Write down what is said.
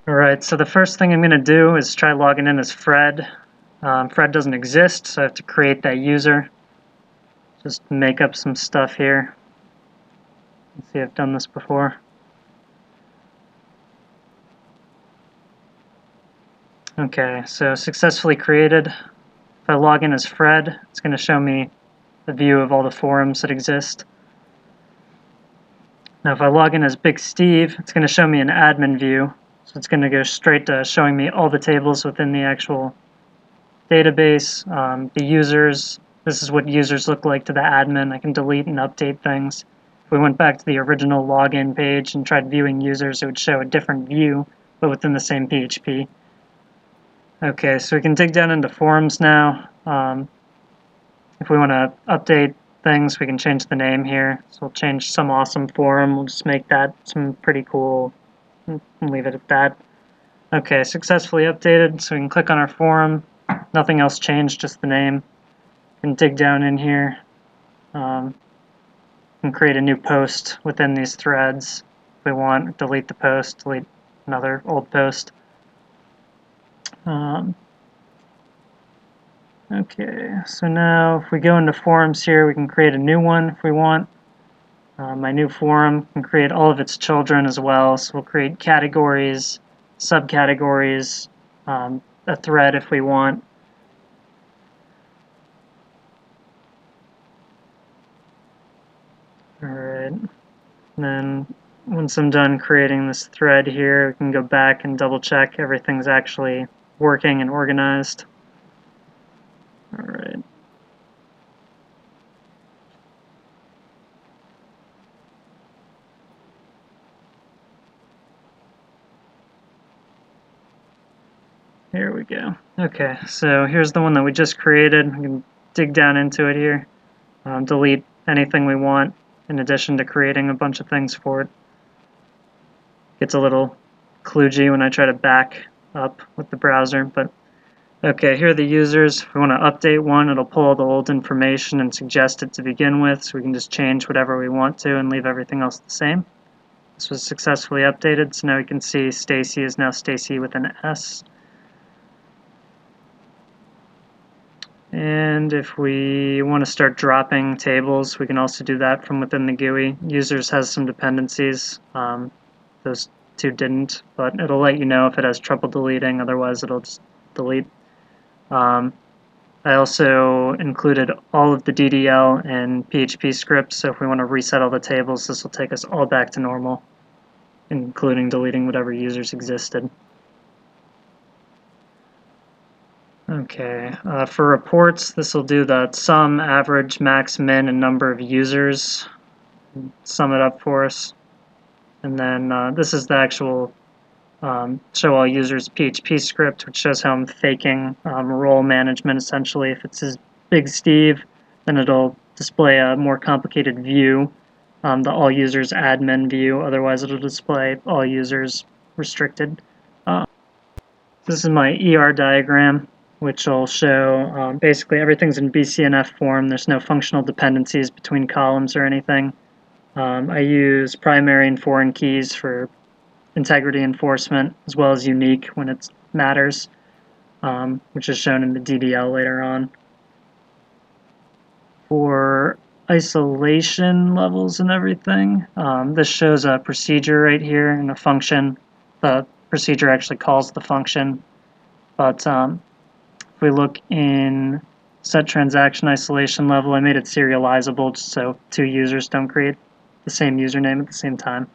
Alright, so the first thing I'm going to do is try logging in as Fred. Fred doesn't exist, so I have to create that user. Just make up some stuff here. Let's see, I've done this before. Okay, so successfully created. If I log in as Fred, it's going to show me the view of all the forums that exist. Now if I log in as Big Steve, it's going to show me an admin view. So it's going to go straight to showing me all the tables within the actual database, the users. This is what users look like to the admin. I can delete and update things. If we went back to the original login page and tried viewing users, it would show a different view, but within the same PHP. Okay, so we can dig down into forums now. If we want to update things, we can change the name here. So we'll change some awesome forum. We'll just make that some pretty cool, and leave it at that. Okay, successfully updated, so we can click on our forum. Nothing else changed, just the name. We can dig down in here and create a new post within these threads. If we want, delete the post, delete another old post. Okay, so now if we go into forums here, we can create a new one if we want. My new forum can create all of its children as well, so we'll create categories, subcategories, a thread if we want. Alright, then once I'm done creating this thread here, we can go back and double check everything's actually working and organized. Alright. Here we go. Okay, so here's the one that we just created. We can dig down into it here, delete anything we want in addition to creating a bunch of things for it. Gets a little kludgy when I try to back up with the browser, but okay, here are the users. If we want to update one, it'll pull all the old information and suggest it to begin with, so we can just change whatever we want to and leave everything else the same. This was successfully updated, so now we can see Stacy is now Stacy with an S. And if we want to start dropping tables, we can also do that from within the GUI. Users has some dependencies. Those two didn't, but it'll let you know if it has trouble deleting, otherwise it'll just delete. I also included all of the DDL and PHP scripts, so if we want to reset all the tables, this will take us all back to normal, including deleting whatever users existed. Okay, for reports, this will do the sum, average, max, min, and number of users. Sum it up for us. And then this is the actual show all users PHP script, which shows how I'm faking role management essentially. If it says Big Steve, then it'll display a more complicated view, the all users admin view. Otherwise, it'll display all users restricted. This is my ER diagram, which will show basically everything's in BCNF form. There's no functional dependencies between columns or anything. I use primary and foreign keys for integrity enforcement, as well as unique when it matters, which is shown in the DDL later on. For isolation levels and everything, this shows a procedure right here and a function. The procedure actually calls the function, but if we look in set transaction isolation level, I made it serializable just so two users don't create the same username at the same time.